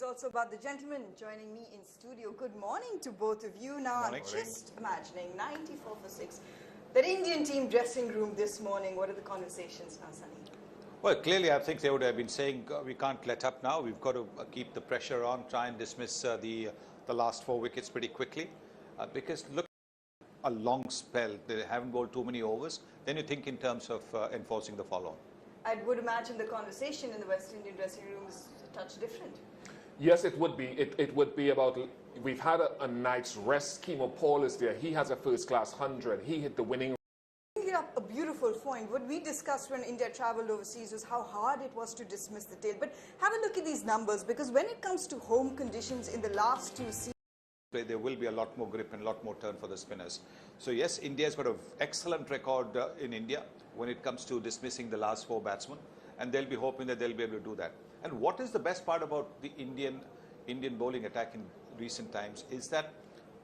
Also about the gentleman joining me in studio. Good morning to both of you. Now, I'm just imagining 94 for 6. That Indian team dressing room this morning, what are the conversations now, Sunny? Well, clearly, I think they would have been saying we can't let up now. We've got to keep the pressure on, try and dismiss the last 4 wickets pretty quickly. Because look, a long spell, they haven't bowled too many overs. Then you think in terms of enforcing the follow-on. I would imagine the conversation in the West Indian dressing room is a touch different. Yes, it would be. It would be about, we've had a night's rest. Kimo Paul is there. He has a first-class 100. He hit the winning. Bringing up a beautiful point. What we discussed when India travelled overseas was how hard it was to dismiss the tail. But have a look at these numbers, because when it comes to home conditions in the last 2 seasons, there will be a lot more grip and a lot more turn for the spinners. So yes, India's got an excellent record in India when it comes to dismissing the last 4 batsmen, and they'll be hoping that they'll be able to do that. And what is the best part about the Indian bowling attack in recent times is that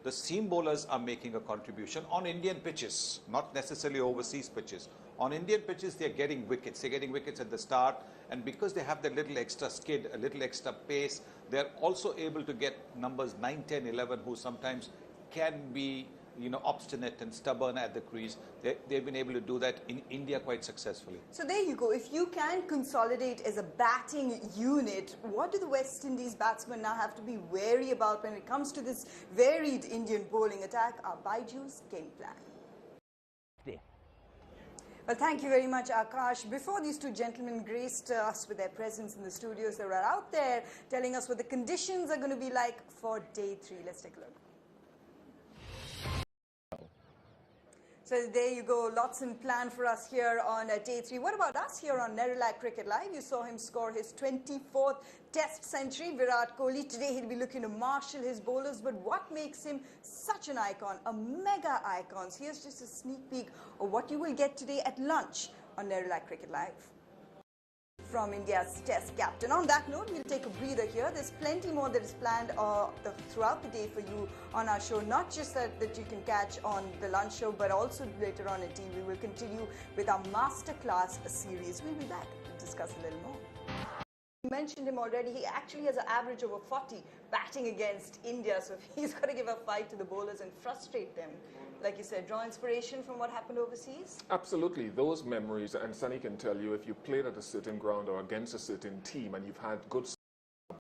the seam bowlers are making a contribution on Indian pitches, not necessarily overseas pitches. On Indian pitches, they're getting wickets. They're getting wickets at the start, and because they have that little extra skid, a little extra pace, they're also able to get numbers 9, 10, 11, who sometimes can be, obstinate and stubborn at the crease. They've been able to do that in India quite successfully. So there you go. If you can consolidate as a batting unit, what do the West Indies batsmen now have to be wary about when it comes to this varied Indian bowling attack? Our Baiju's game plan. Well, thank you very much, Akash. Before these 2 gentlemen graced us with their presence in the studios, they were out there telling us what the conditions are going to be like for day 3. Let's take a look. So there you go, lots in plan for us here on day 3. What about us here on Nerolac Cricket Live? You saw him score his 24th Test century. Virat Kohli, today he'll be looking to marshal his bowlers. But what makes him such an icon, a mega icon? Here's just a sneak peek of what you will get today at lunch on Nerolac Cricket Live from India's Test captain. On that note, we'll take a breather here. There's plenty more that is planned throughout the day for you on our show. Not just that you can catch on the lunch show, but also later on in TV. We will continue with our masterclass series. We'll be back to discuss a little more. You mentioned him already. He actually has an average over 40 batting against India. So he's got to give a fight to the bowlers and frustrate them. Like you said, draw inspiration from what happened overseas? Absolutely. Those memories, and Sunny can tell you, if you played at a certain ground or against a certain team and you've had good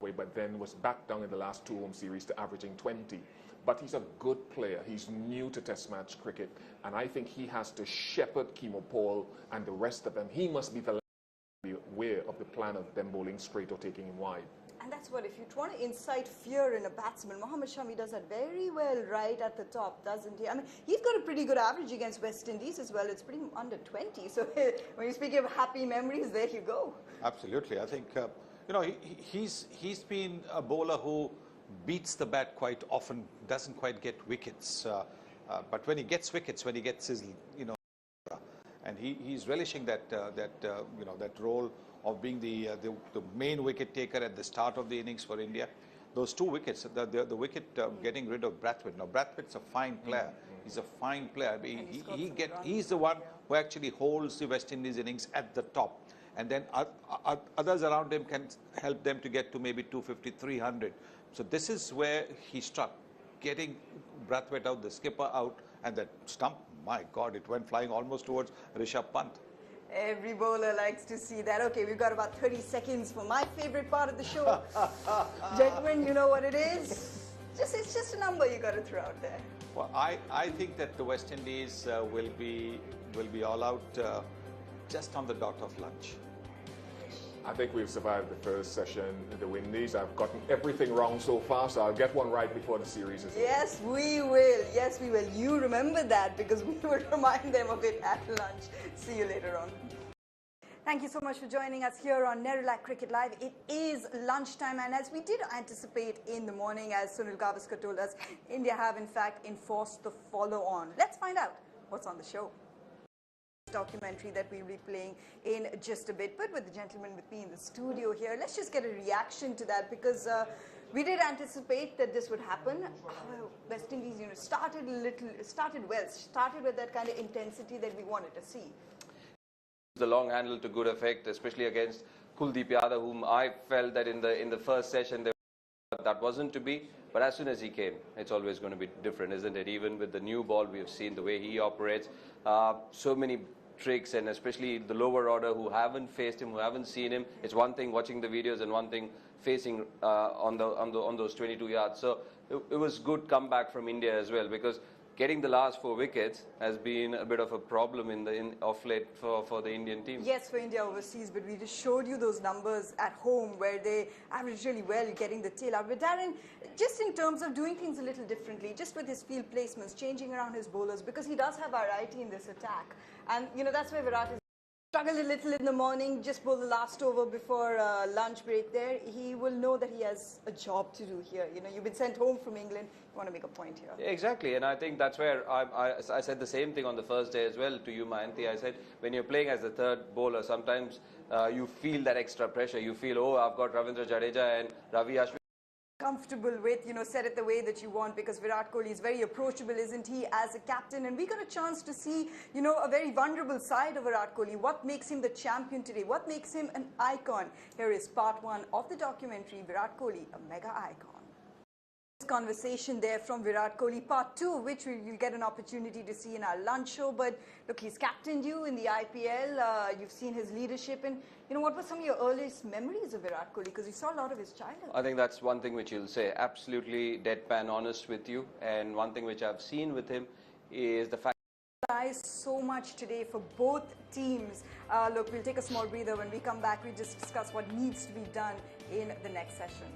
way, but then was back down in the last 2 home series to averaging 20. But he's a good player. He's new to Test match cricket, and I think he has to shepherd Kimo Paul and the rest of them. He must be aware of the plan of them bowling straight or taking him wide. And that's what, if you want to incite fear in a batsman, Mohammad Shami does that very well right at the top, doesn't he? I mean, he's got a pretty good average against West Indies as well. It's pretty under 20. So when you speak of happy memories, there you go. Absolutely. I think, he's been a bowler who beats the bat quite often, doesn't quite get wickets. But when he gets wickets, when he gets his, and he's relishing that role of being the main wicket taker at the start of the innings for India. Those 2 wickets, the wicket getting rid of Brathwaite. Now Brathwaite's a fine player. He's a fine player. He's the one who actually holds the West Indies innings at the top, and then others around him can help them to get to maybe 250, 300. So this is where he struck, getting Brathwaite out, the skipper out, and that stump. My God, it went flying almost towards Rishabh Pant. Every bowler likes to see that. Okay, we've got about 30 seconds for my favorite part of the show. Gentlemen, you know what it is? It's just a number you got to throw out there. Well, I think that the West Indies will be all out just on the dot of lunch. I think we've survived the first session in the Windies. I've gotten everything wrong so far, so I'll get one right before the series is over. Yes, we will. Yes, we will. You remember that, because we will remind them of it at lunch. See you later on. Thank you so much for joining us here on Nerolac Cricket Live. It is lunchtime, and as we did anticipate in the morning, as Sunil Gavaskar told us, India have in fact enforced the follow-on. Let's find out what's on the show. Documentary that we'll be playing in just a bit, but with the gentleman with me in the studio here, let's just get a reaction to that, because we did anticipate that this would happen. West Indies, started with that kind of intensity that we wanted to see. The long handle to good effect, especially against Kuldeep Yadav, whom I felt that in the first session they that wasn't to be. But as soon as he came, it's always going to be different, isn't it? Even with the new ball, we have seen the way he operates. So many tricks, and especially the lower order who haven't faced him, who haven't seen him. It's one thing watching the videos and one thing facing on those 22 yards. So it was good comeback from India as well, because getting the last 4 wickets has been a bit of a problem of late for the Indian team. Yes, for India overseas, but we just showed you those numbers at home where they averaged really well getting the tail out. But Darren, just in terms of doing things a little differently, just with his field placements, changing around his bowlers, because he does have variety in this attack. And, you know, that's where Virat is struggled a little in the morning, just bowl the last over before lunch break there. He will know that he has a job to do here. You know, you've been sent home from England. You want to make a point here. Exactly, and I think that's where I said the same thing on the first day as well to you, Mayanti. I said, when you're playing as the third bowler, sometimes you feel that extra pressure. You feel, oh, I've got Ravindra Jadeja and Ravi Ashwin. Comfortable with, you know, set it the way that you want, because Virat Kohli is very approachable, isn't he, as a captain? And we got a chance to see, you know, a very vulnerable side of Virat Kohli. What makes him the champion today? What makes him an icon? Here is part 1 of the documentary, Virat Kohli, a mega icon. Conversation there from Virat Kohli, part 2, which we will get an opportunity to see in our lunch show. But look, he's captained you in the IPL. You've seen his leadership, and you know, what were some of your earliest memories of Virat Kohli? Because you saw a lot of his childhood. I think that's one thing which he'll say, absolutely deadpan honest with you. And one thing which I've seen with him is the fact So much today for both teams. Look, we'll take a small breather. When we come back, we just discuss what needs to be done in the next session.